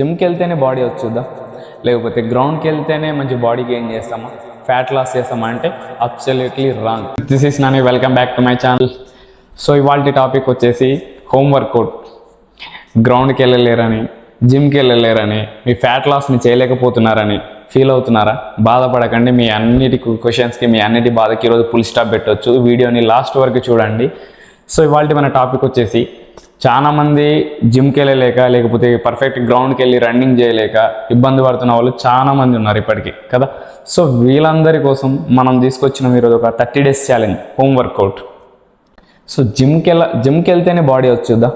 జిమ్కి వెళ్తేనే బాడీ వచ్చుద్దా, లేకపోతే గ్రౌండ్కి వెళ్తేనే మంచి బాడీ గెయిన్ చేస్తామా, ఫ్యాట్ లాస్ చేస్తామా అంటే absolutely wrong. This is Nani, welcome back to my channel. So ఇవాళ టాపిక్ వచ్చేసి హోమ్ వర్కౌట్. గ్రౌండ్కి వెళ్ళలేరని, జిమ్కి వెళ్ళలేరని, మీ ఫ్యాట్ లాస్ని చేయలేకపోతున్నారని ఫీల్ అవుతున్నారా? బాధపడకండి. మీ అన్నిటి క్వశ్చన్స్కి, మీ అన్నిటి బాధకి ఈరోజు ఫుల్ స్టాప్ పెట్టవచ్చు. వీడియోని లాస్ట్ వరకు చూడండి. సో ఇవాళ మన టాపిక్ వచ్చేసి, చాలామంది జిమ్కి వెళ్ళలేక, లేకపోతే పర్ఫెక్ట్ గ్రౌండ్కి వెళ్ళి రన్నింగ్ చేయలేక ఇబ్బంది పడుతున్న వాళ్ళు చాలామంది ఉన్నారు ఇప్పటికీ కదా. సో వీళ్ళందరి కోసం తీసుకొచ్చిన ఈరోజు ఒక 30 days challenge, home workout. So జిమ్కి వెళ్తేనే బాడీ వచ్చుద్దా,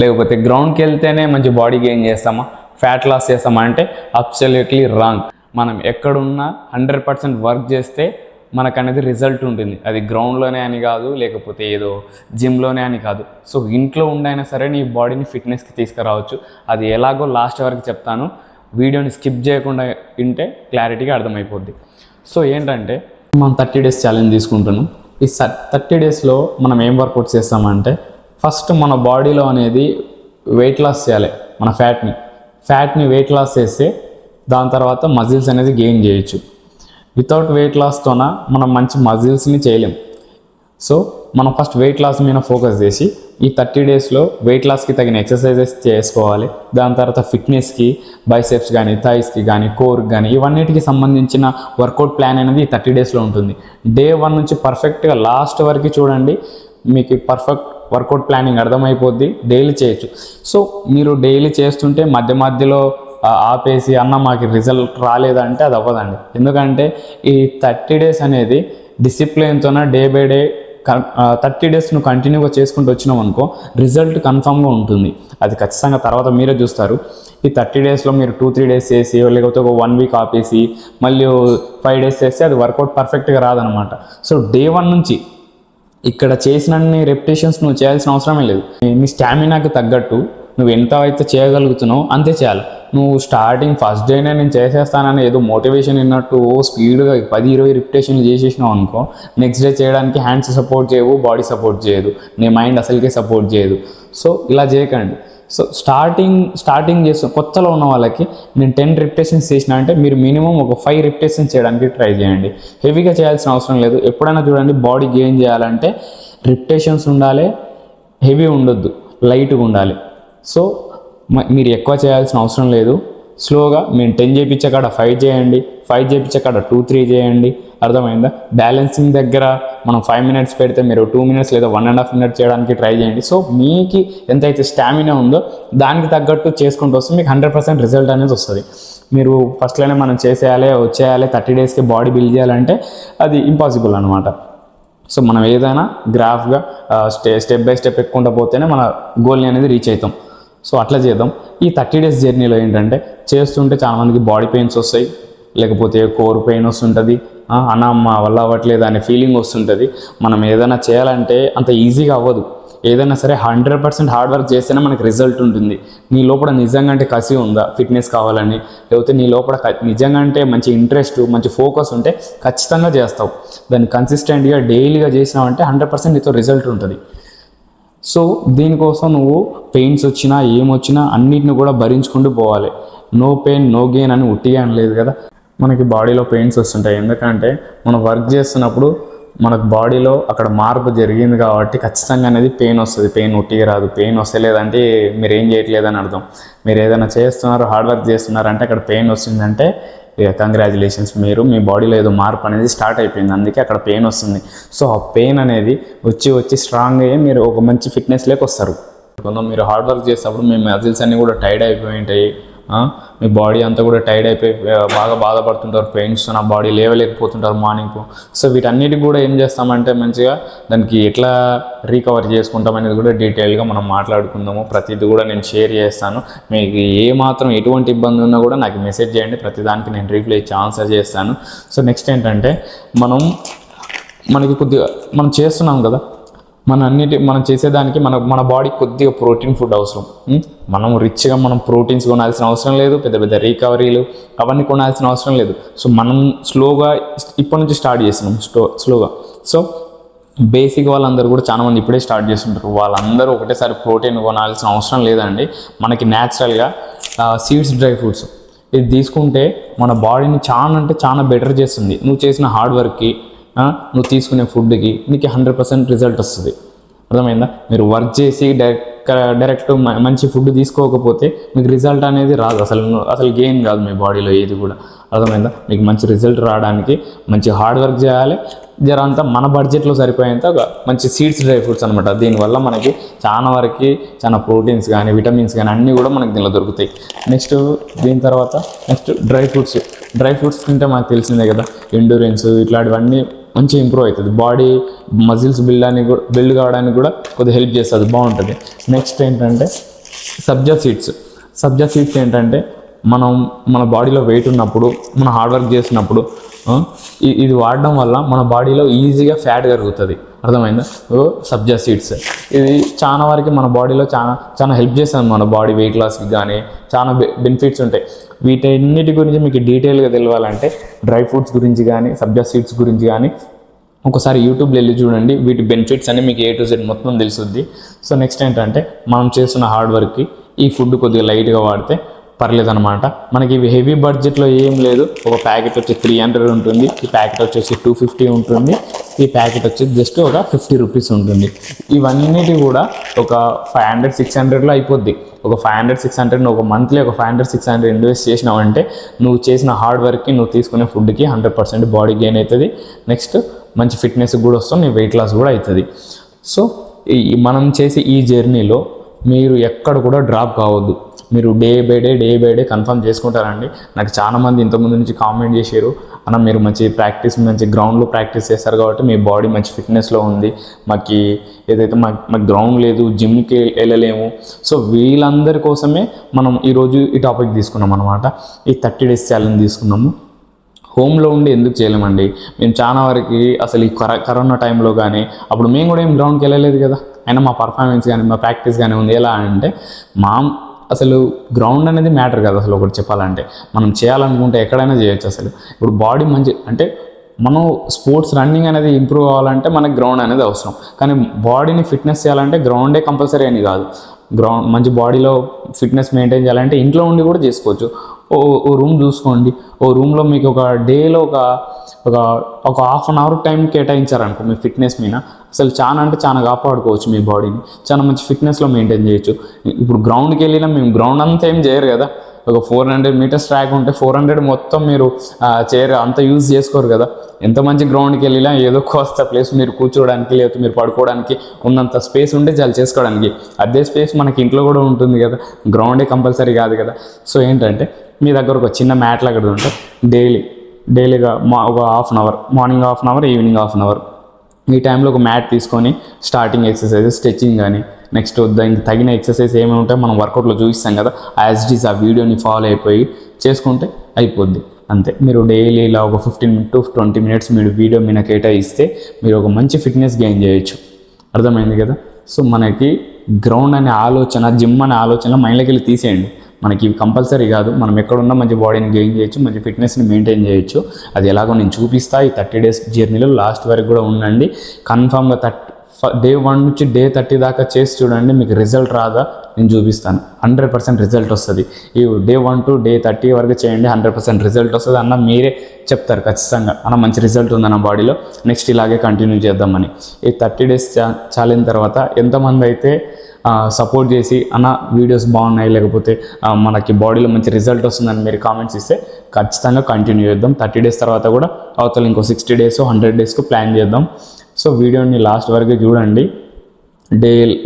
లేకపోతే గ్రౌండ్కి వెళ్తేనే మంచి బాడీ గెయిన్ చేస్తామా, ఫ్యాట్ లాస్ చేస్తామా అంటే అబ్సల్యూట్లీ రాంగ్. మనం ఎక్కడున్నా 100% వర్క్ చేస్తే మనకు అనేది రిజల్ట్ ఉంటుంది. అది గ్రౌండ్లోనే అని కాదు, లేకపోతే ఏదో జిమ్లోనే అని కాదు. సో ఇంట్లో ఉండైనా సరే నీ బాడీని ఫిట్నెస్కి తీసుకురావచ్చు. అది ఎలాగో లాస్ట్ వరకు చెప్తాను. వీడియోని స్కిప్ చేయకుండా వింటే క్లారిటీగా అర్థమైపోద్ది. సో ఏంటంటే, మనం 30 days ఛాలెంజ్ తీసుకుంటున్నాం. ఈ 30 daysలో మనం ఏం వర్కౌట్ చేస్తామంటే, ఫస్ట్ మన బాడీలో అనేది వెయిట్ లాస్ చేయాలి. మన ఫ్యాట్ని వెయిట్ లాస్ చేస్తే దాని తర్వాత మజిల్స్ అనేది గెయిన్ చేయొచ్చు. వితౌట్ వెయిట్ లాస్తోన మనం మంచి మజిల్స్ని చేయలేం. సో మనం ఫస్ట్ వెయిట్ లాస్ మీద ఫోకస్ చేసి ఈ 30 daysలో వెయిట్ లాస్కి తగిన ఎక్సర్సైజెస్ చేసుకోవాలి. దాని తర్వాత ఫిట్నెస్కి, బైసెప్స్ కానీ, థైస్కి కానీ, కోర్కి కానీ, ఇవన్నిటికి సంబంధించిన వర్కౌట్ ప్లాన్ అనేది ఈ 30 daysలో ఉంటుంది. Day 1 నుంచి పర్ఫెక్ట్గా లాస్ట్ వరకు చూడండి, మీకు పర్ఫెక్ట్ వర్కౌట్ ప్లానింగ్ అర్థమైపోద్ది. డైలీ చేయొచ్చు. సో మీరు డైలీ చేస్తుంటే మధ్యలో ఆపేసి మాకు రిజల్ట్ రాలేదంటే అది అవ్వదండి. ఎందుకంటే ఈ 30 days అనేది డిసిప్లిన్తోన డే బై డే 30 days నువ్వు కంటిన్యూగా చేసుకుంటూ వచ్చినావు అనుకో, రిజల్ట్ కన్ఫామ్గా ఉంటుంది. అది ఖచ్చితంగా తర్వాత మీరే చూస్తారు. ఈ 30 daysలో మీరు 2-3 days చేసి, లేకపోతే ఒక 1 week ఆపేసి మళ్ళీ 5 days చేస్తే అది వర్కౌట్ పర్ఫెక్ట్గా రాదనమాట. సో Day 1 నుంచి ఇక్కడ చేసినన్ని రెపిటేషన్స్ నువ్వు చేయాల్సిన అవసరమే లేదు. నీ స్టామినాకి తగ్గట్టు నువ్వు ఎంత అయితే చేయగలుగుతున్నావు అంతే చేయాలి. నువ్వు స్టార్టింగ్ ఫస్ట్ డేనే నేను చేసేస్తానని ఏదో మోటివేషన్ విన్నట్టు స్పీడ్గా 10-20 రిపిటేషన్లు చేసేసినావు అనుకో, నెక్స్ట్ డే చేయడానికి హ్యాండ్స్ సపోర్ట్ చేయవు, బాడీ సపోర్ట్ చేయదు, నీ మైండ్ అసలుకే సపోర్ట్ చేయదు. సో ఇలా చేయకండి. సో స్టార్టింగ్ చేస్తూ కొత్తలో ఉన్న వాళ్ళకి నేను 10 repetitions చేసిన అంటే మీరు మినిమం ఒక 5 repetitions చేయడానికి ట్రై చేయండి. హెవీగా చేయాల్సిన అవసరం లేదు. ఎప్పుడైనా చూడండి, బాడీ గెయిన్ చేయాలంటే రిపిటేషన్స్ ఉండాలి, హెవీ ఉండొద్దు, లైట్గా ఉండాలి. సో మీరు ఎక్కువ చేయాల్సిన అవసరం లేదు. స్లోగా మేము 10 చేయించకాడ 5 చేయండి, 5 చేయించకాడ 2-3 చేయండి. అర్థమైందా? బ్యాలెన్సింగ్ దగ్గర మనం 5 minutes పెడితే మీరు 2 minutes లేదా 1.5 minutes చేయడానికి ట్రై చేయండి. సో మీకు ఎంతైతే స్టామినా ఉందో దానికి తగ్గట్టు చేసుకుంటూ వస్తే మీకు 100% రిజల్ట్ అనేది వస్తుంది. మీరు ఫస్ట్లోనే మనం వచ్చేయాలి 30 daysకి బాడీ బిల్డ్ చేయాలంటే అది ఇంపాసిబుల్ అనమాట. సో మనం ఏదైనా గ్రాఫ్గా స్టెప్ బై స్టెప్ ఎక్కుంటూ పోతేనే మన గోల్ని అనేది రీచ్ అవుతాం. సో అట్లా చేద్దాం. ఈ 30 days జర్నీలో ఏంటంటే, చేస్తుంటే చాలామందికి బాడీ పెయిన్స్ వస్తాయి, లేకపోతే కోర్ పెయిన్ వస్తుంటుంది, మా వల్ల అవ్వట్లేదు అనే ఫీలింగ్ వస్తుంటుంది. మనం ఏదైనా చేయాలంటే అంత ఈజీగా అవ్వదు. ఏదైనా సరే 100% హార్డ్ వర్క్ చేస్తేనే మనకి రిజల్ట్ ఉంటుంది. నీ లోపల నిజంగా అంటే కసి ఉందా ఫిట్నెస్ కావాలని, లేకపోతే నీ లోపల నిజంగా అంటే మంచి ఇంట్రెస్ట్, మంచి ఫోకస్ ఉంటే ఖచ్చితంగా చేస్తావు. దాన్ని కన్సిస్టెంట్గా డైలీగా చేసినావంటే 100% నీతో రిజల్ట్ ఉంటుంది. సో దీనికోసం నువ్వు పెయిన్స్ వచ్చినా ఏమొచ్చినా అన్నిటిని కూడా భరించుకుంటూ పోవాలి. నో పెయిన్ నో గెయిన్ అని ఉట్టిగా అనలేదు కదా. మనకి బాడీలో పెయిన్స్ వస్తుంటాయి. ఎందుకంటే మనం వర్క్ చేస్తున్నప్పుడు మనకు బాడీలో అక్కడ మార్పు జరిగింది కాబట్టి ఖచ్చితంగా అనేది పెయిన్ వస్తుంది. పెయిన్ ఉట్టిగా రాదు. పెయిన్ వస్తలేదంటే మీరు ఏం చేయట్లేదని అర్థం. మీరు ఏదైనా చేస్తున్నారు, హార్డ్ వర్క్ చేస్తున్నారంటే అక్కడ పెయిన్ వస్తుందంటే కంగ్రాచులేషన్స్, మీ బాడీలో ఏదో మార్పు అనేది స్టార్ట్ అయిపోయింది, అందుకే అక్కడ పెయిన్ వస్తుంది. సో ఆ పెయిన్ అనేది వచ్చి స్ట్రాంగ్ అయ్యి మీరు ఒక మంచి ఫిట్నెస్లోకి వస్తారు. కొంచెం మీరు హార్డ్ వర్క్ చేసేటప్పుడు మీ మజిల్స్ అన్నీ కూడా టైర్డ్ అయిపోయి ఉంటాయి, మీ బాడీ అంతా కూడా టైర్డ్ అయిపోయి బాగా బాధపడుతుంటారు, పెయిన్స్ నా బాడీ లేవలేకపోతుంటారు మార్నింగ్. సో వీటన్నిటికి కూడా ఏం చేస్తామంటే మంచిగా దానికి ఎట్లా రీకవర్ చేసుకుంటాం అనేది కూడా డీటెయిల్గా మనం మాట్లాడుకుందాము. ప్రతిదీ కూడా నేను షేర్ చేస్తాను. మీకు ఏమాత్రం ఎటువంటి ఇబ్బంది ఉన్నా కూడా నాకు మెసేజ్ చేయండి, ప్రతిదానికి నేను రిప్లై ఇచ్చి ఆన్సర్ చేస్తాను. సో నెక్స్ట్ ఏంటంటే, మనకి కొద్దిగా మనం చేస్తున్నాం కదా, మనం చేసేదానికి మన బాడీకి కొద్దిగా ప్రోటీన్ ఫుడ్ అవసరం. మనం రిచ్గా మనం ప్రోటీన్స్ కొనాల్సిన అవసరం లేదు, పెద్ద పెద్ద రికవరీలు అవన్నీ కొనాల్సిన అవసరం లేదు. సో మనం స్లోగా ఇప్పటి నుంచి స్టార్ట్ చేస్తున్నాం, స్లోగా. సో బేసిక్ వాళ్ళందరూ కూడా చాలామంది ఇప్పుడే స్టార్ట్ చేస్తుంటారు. వాళ్ళందరూ ఒకటేసారి ప్రోటీన్ కొనాల్సిన అవసరం లేదండి. మనకి న్యాచురల్గా సీడ్స్, డ్రై ఫ్రూట్స్. ఇది తీసుకుంటే మన బాడీని చాలా అంటే చాలా బెటర్ చేస్తుంది. నువ్వు చేసిన హార్డ్ వర్క్కి, నువ్వు తీసుకునే ఫుడ్కి నీకు 100% రిజల్ట్ వస్తుంది. అర్థమైందా? మీరు వర్క్ చేసి డైరెక్ట్ మంచి ఫుడ్ తీసుకోకపోతే మీకు రిజల్ట్ అనేది రాదు. అసలు గెయిన్ కాదు మీ బాడీలో ఏది కూడా. అర్థమైందా? మీకు మంచి రిజల్ట్ రావడానికి మంచి హార్డ్ వర్క్ చేయాలి. అంతా మన బడ్జెట్లో సరిపోయేంత మంచి సీడ్స్, డ్రై ఫ్రూట్స్ అనమాట. దీనివల్ల మనకి చాలా వరకు చాలా ప్రోటీన్స్ కానీ, విటమిన్స్ కానీ అన్నీ కూడా మనకి దీనిలో దొరుకుతాయి. దీని తర్వాత డ్రై ఫ్రూట్స్ తింటే మనకు తెలిసిందే కదా, ఎండ్యూరెన్స్ ఇట్లాంటివన్నీ మంచిగా ఇంప్రూవ్ అవుతుంది. బాడీ మజిల్స్ బిల్డ్ కావడానికి కూడా కొద్దిగా హెల్ప్ చేస్తుంది, బాగుంటుంది. నెక్స్ట్ ఏంటంటే సబ్జా సీడ్స్ ఏంటంటే మన బాడీలో వెయిట్ ఉన్నప్పుడు, మన హార్డ్ వర్క్ చేసినప్పుడు ఇది వాడడం వల్ల మన బాడీలో ఈజీగా ఫ్యాట్ కరుగుతుంది. అర్థమైందా? సబ్జా సీడ్స్ ఇది చాలా వరకు మన బాడీలో చాలా హెల్ప్ చేస్తుంది. మన బాడీ వెయిట్ లాస్కి కానీ చాలా బెనిఫిట్స్ ఉంటాయి. వీటన్నిటి గురించి మీకు డీటెయిల్గా తెలియాలంటే డ్రై ఫ్రూట్స్ గురించి కానీ, సబ్జా సీడ్స్ గురించి కానీ ఒకసారి యూట్యూబ్లో వెళ్ళి చూడండి. వీటి బెనిఫిట్స్ అన్ని మీకు A to Z మొత్తం తెలుస్తుంది. సో నెక్స్ట్ ఏంటంటే మనం చేస్తున్న హార్డ్ వర్క్కి ఈ ఫుడ్ కొద్దిగా లైట్గా వాడితే పర్లేదన్నమాట. మనకి ఇవి హెవీ బడ్జెట్లో ఏం లేదు. ఒక ప్యాకెట్ వచ్చి 300 ఉంటుంది, ఈ ప్యాకెట్ వచ్చేసి 250 ఉంటుంది, ఈ ప్యాకెట్ వచ్చి జస్ట్ ఒక 50 రూపీస్ ఉంటుంది. ఇవన్నిటి కూడా ఒక 500-600లో అయిపోద్ది. ఒక 500-600 ఒక మంత్లీ ఒక 500-600 ఇన్వెస్ట్ చేసినావంటే నువ్వు చేసిన హార్డ్ వర్క్కి, నువ్వు తీసుకునే ఫుడ్కి 100% బాడీ గెయిన్ అవుతుంది. నెక్స్ట్ మంచి ఫిట్నెస్ కూడా వస్తుంది, నీ వెయిట్ లాస్ కూడా అవుతుంది. సో మనం చేసే ఈ జర్నీలో మీరు ఎక్కడ కూడా డ్రాప్ కావద్దు. మీరు డే బై డే కన్ఫర్మ్ చేసుకుంటారండి. నాకు చాలామంది ఇంతకుముందు నుంచి కామెంట్ చేశారు, అన్న మీరు మంచి గ్రౌండ్లో ప్రాక్టీస్ చేస్తారు కాబట్టి మీ బాడీ మంచి ఫిట్నెస్లో ఉంది, మాకు గ్రౌండ్ లేదు, జిమ్కి వెళ్ళలేము. సో వీళ్ళందరి కోసమే మనం ఈరోజు ఈ టాపిక్ తీసుకున్నాం అనమాట. ఈ 30 days ఛాలెంజ్ తీసుకున్నాము. హోమ్లో ఉండి ఎందుకు చేయలేమండి? మేము చాలా వరకు అసలు ఈ కరోనా టైంలో కానీ అప్పుడు మేము కూడా ఏం గ్రౌండ్కి వెళ్ళలేదు కదా, అయినా మా పర్ఫార్మెన్స్ కానీ మా ప్రాక్టీస్ కానీ ఉంది. ఎలా అంటే అసలు గ్రౌండ్ అనేది మ్యాటర్ కాదు. అసలు ఒకటి చెప్పాలంటే మనం చేయాలనుకుంటే ఎక్కడైనా చేయొచ్చు. అసలు ఇప్పుడు బాడీ అంటే మనం స్పోర్ట్స్ రన్నింగ్ అనేది ఇంప్రూవ్ అవ్వాలంటే మనకి గ్రౌండ్ అనేది అవసరం. కానీ బాడీని ఫిట్నెస్ చేయాలంటే గ్రౌండే కంపల్సరీ అని కాదు. మంచి బాడీలో ఫిట్నెస్ మెయింటైన్ చేయాలంటే ఇంట్లో ఉండి కూడా చేసుకోవచ్చు. ఓ రూమ్ చూసుకోండి. ఓ రూమ్లో మీకు ఒక డేలో ఒక హాఫ్ అన్ అవర్ టైం కేటాయించారనుకో మీ ఫిట్నెస్ మీద, అసలు చాలా కాపాడుకోవచ్చు మీ బాడీని. చాలా మంచి ఫిట్నెస్లో మెయింటైన్ చేయొచ్చు. ఇప్పుడు గ్రౌండ్కి వెళ్ళినా మేము గ్రౌండ్ అంతా ఏం చేయరు కదా. ఒక 400 meters ట్రాక్ ఉంటే 400 మొత్తం మీరు అంత యూజ్ చేసుకోరు కదా. ఎంత మంచి గ్రౌండ్కి వెళ్ళినా ఏదో కోస్త ప్లేస్ మీరు కూర్చోవడానికి లేకపోతే మీరు పడుకోవడానికి ఉన్నంత స్పేస్ ఉంటే చాలు చేసుకోవడానికి. అదే స్పేస్ మనకి ఇంట్లో కూడా ఉంటుంది కదా, గ్రౌండే కంపల్సరీ కాదు కదా. సో ఏంటంటే మీ దగ్గర ఒక చిన్న మ్యాట్ లాగా ఉంటే డైలీగా ఒక half an hour, morning half an hour, evening half an hour, ఈ టైంలో ఒక మ్యాట్ తీసుకొని స్టార్టింగ్ ఎక్సర్సైజెస్, స్ట్రెచ్చింగ్ కానీ, నెక్స్ట్ దానికి తగిన ఎక్సర్సైజ్ ఏమేమి ఉంటాయో మనం వర్కౌట్లో చూపిస్తాం కదా, యాజ్ ఇట్ ఈస్ ఆ వీడియోని ఫాలో అయిపోయి చేసుకుంటే అయిపోద్ది. అంతే. మీరు డైలీ ఇలా ఒక 15 to 20 minutes మీరు వీడియో మీద కేటాయిస్తే మీరు ఒక మంచి ఫిట్నెస్ గెయిన్ చేయొచ్చు. అర్థమైంది కదా. సో మనకి గ్రౌండ్ అనే ఆలోచన, జిమ్ అనే ఆలోచన మైండ్లోకి వెళ్ళి తీసేయండి. మనకి కంపల్సరీ కాదు, మనం ఎక్కడున్నా మంచి బాడీని గెయిన్ చేయొచ్చు, మంచి ఫిట్నెస్ని మెయింటైన్ చేయొచ్చు. అది ఎలాగో నేను చూపిస్తా. ఈ 30 days జర్నీలో లాస్ట్ వరకు కూడా ఉండండి. కన్ఫామ్గా డే 1 నుంచి డే 30 దాకా చేసి చూడండి. మీకు రిజల్ట్ రాదా నేను చూపిస్తాను. 100% రిజల్ట్ వస్తుంది. ఈ డే 1 to day 30 వరకు చేయండి, 100% రిజల్ట్ వస్తుంది అన్న మీరే చెప్తారు ఖచ్చితంగా. అన్న మంచి రిజల్ట్ ఉందన్న బాడీలో, నెక్స్ట్ ఇలాగే కంటిన్యూ చేద్దామని. ఈ 30 days చాలిన తర్వాత ఎంతమంది అయితే సపోర్ట్ చేసి అన్న వీడియోస్ బాగున్నాయి, లేకపోతే మనకి బాడీలో మంచి రిజల్ట్ వస్తుందని మీరు కామెంట్స్ ఇస్తే ఖచ్చితంగా కంటిన్యూ చేద్దాం. 30 days తర్వాత కూడా అవతల ఇంకో 60 days 100 days ప్లాన్ చేద్దాం. సో వీడియోని లాస్ట్ వరకు చూడండి.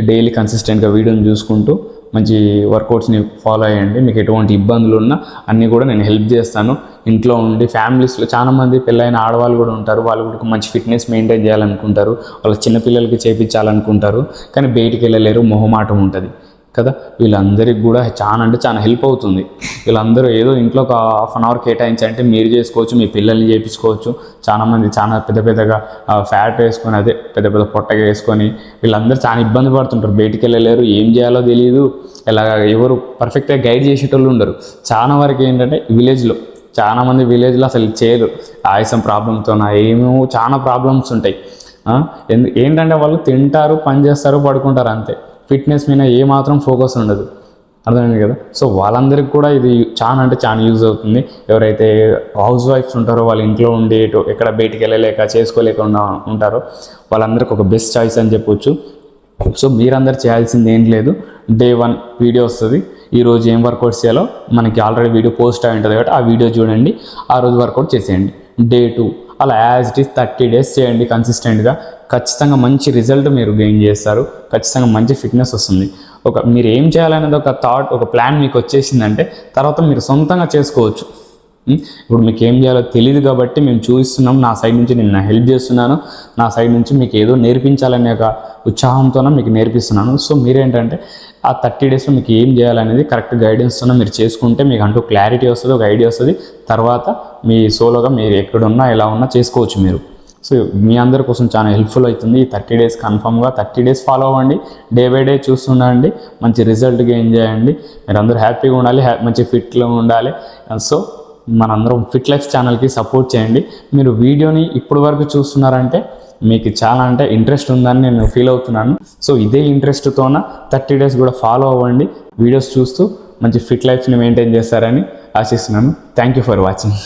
డైలీ కన్సిస్టెంట్గా వీడియోని చూసుకుంటూ మంచి వర్కౌట్స్ని ఫాలో అయ్యండి. మీకు ఎటువంటి ఇబ్బందులు ఉన్నా అన్నీ కూడా నేను హెల్ప్ చేస్తాను. ఇంట్లో ఉండి ఫ్యామిలీస్లో చాలామంది పెళ్ళైన ఆడవాళ్ళు కూడా ఉంటారు. వాళ్ళు కూడా మంచి ఫిట్నెస్ మెయింటైన్ చేయాలనుకుంటారు, వాళ్ళ చిన్నపిల్లలకి చేయించాలనుకుంటారు, కానీ బయటికి వెళ్ళలేరు, మొహమాటం ఉంటుంది కదా. వీళ్ళందరికీ కూడా చాలా హెల్ప్ అవుతుంది. వీళ్ళందరూ ఏదో ఇంట్లో ఒక హాఫ్ అన్ అవర్ కేటాయించంటే మీరు చేసుకోవచ్చు, మీ పిల్లల్ని చేయించుకోవచ్చు. చాలామంది పెద్దగా ఫ్యాట్ వేసుకొని, అదే పెద్ద పొట్టగా వేసుకొని వీళ్ళందరూ చాలా ఇబ్బంది పడుతుంటారు, బయటికి వెళ్ళలేరు, ఏం చేయాలో తెలియదు. ఎవరు పర్ఫెక్ట్గా గైడ్ చేసేటోళ్ళు ఉండరు. చాలా వరకు ఏంటంటే చాలామంది విలేజ్లో అసలు చేయరు. ఆయాసం ప్రాబ్లంతో ఏమేమో చాలా ప్రాబ్లమ్స్ ఉంటాయి. ఏంటంటే వాళ్ళు తింటారు, పని చేస్తారు, పడుకుంటారు, అంతే. ఫిట్నెస్ మీద ఏమాత్రం ఫోకస్ ఉండదు. అర్థమైంది కదా. సో వాళ్ళందరికీ కూడా ఇది చాలా అంటే చాలా యూజ్ అవుతుంది. ఎవరైతే హౌస్ వైఫ్స్ ఉంటారో, వాళ్ళ ఇంట్లో ఉండి ఎక్కడ బయటికి వెళ్ళలేక చేసుకోలేకుండా ఉంటారో వాళ్ళందరికీ ఒక బెస్ట్ చాయిస్ అని చెప్పొచ్చు. సో మీరందరూ చేయాల్సింది ఏం లేదు, డే 1 వీడియో వస్తుంది. ఈరోజు ఏం వర్కౌట్స్ చేయాలో మనకి ఆల్రెడీ వీడియో పోస్ట్ అయి ఉంటుంది కాబట్టి ఆ వీడియో చూడండి, ఆ రోజు వర్కౌట్ చేసేయండి. డే 2 అలా యాజ్ ఇట్ ఈస్ 30 days చేయండి కన్సిస్టెంట్గా. ఖచ్చితంగా మంచి రిజల్ట్ మీరు గెయిన్ చేస్తారు, ఖచ్చితంగా మంచి ఫిట్నెస్ వస్తుంది. మీరు ఏం చేయాలనేది ఒక థాట్, ఒక ప్లాన్ మీకు వచ్చేసిందంటే తర్వాత మీరు సొంతంగా చేసుకోవచ్చు. ఇప్పుడు మీకు ఏం చేయాలో తెలియదు కాబట్టి మేము చూపిస్తున్నాం, నా సైడ్ నుంచి నేను హెల్ప్ చేస్తున్నాను, నా సైడ్ నుంచి మీకు ఏదో నేర్పించాలనే ఒక ఉత్సాహంతోనే మీకు నేర్పిస్తున్నాను. సో మీరేంటంటే ఆ 30 daysలో మీకు ఏం చేయాలనేది కరెక్ట్ గైడెన్స్తోనే మీరు చేసుకుంటే మీకు అంటూ క్లారిటీ వస్తుంది, ఒక ఐడియా వస్తుంది. తర్వాత మీ సోలోగా మీరు ఎక్కడున్నా ఎలా ఉన్నా చేసుకోవచ్చు మీరు. సో మీ అందరి కోసం చాలా హెల్ప్ఫుల్ అవుతుంది ఈ 30 days. కన్ఫామ్గా 30 days ఫాలో అవ్వండి, డే బై డే చూస్తుండండి, మంచి రిజల్ట్ గెయిన్ చేయండి. మీరు అందరూ హ్యాపీగా ఉండాలి, మంచి ఫిట్లో ఉండాలి. సో మనందరం ఫిట్ లైఫ్ ఛానల్కి సపోర్ట్ చేయండి. మీరు వీడియోని ఇప్పుడు వరకు చూస్తున్నారంటే మీకు చాలా అంటే ఇంట్రెస్ట్ ఉందని నేను ఫీల్ అవుతున్నాను. సో ఇదే ఇంట్రెస్ట్తోన 30 days కూడా ఫాలో అవ్వండి, వీడియోస్ చూస్తూ మంచి ఫిట్ లైఫ్ని మెయింటైన్ చేస్తారని ఆశిస్తున్నాను. Thank you for watching.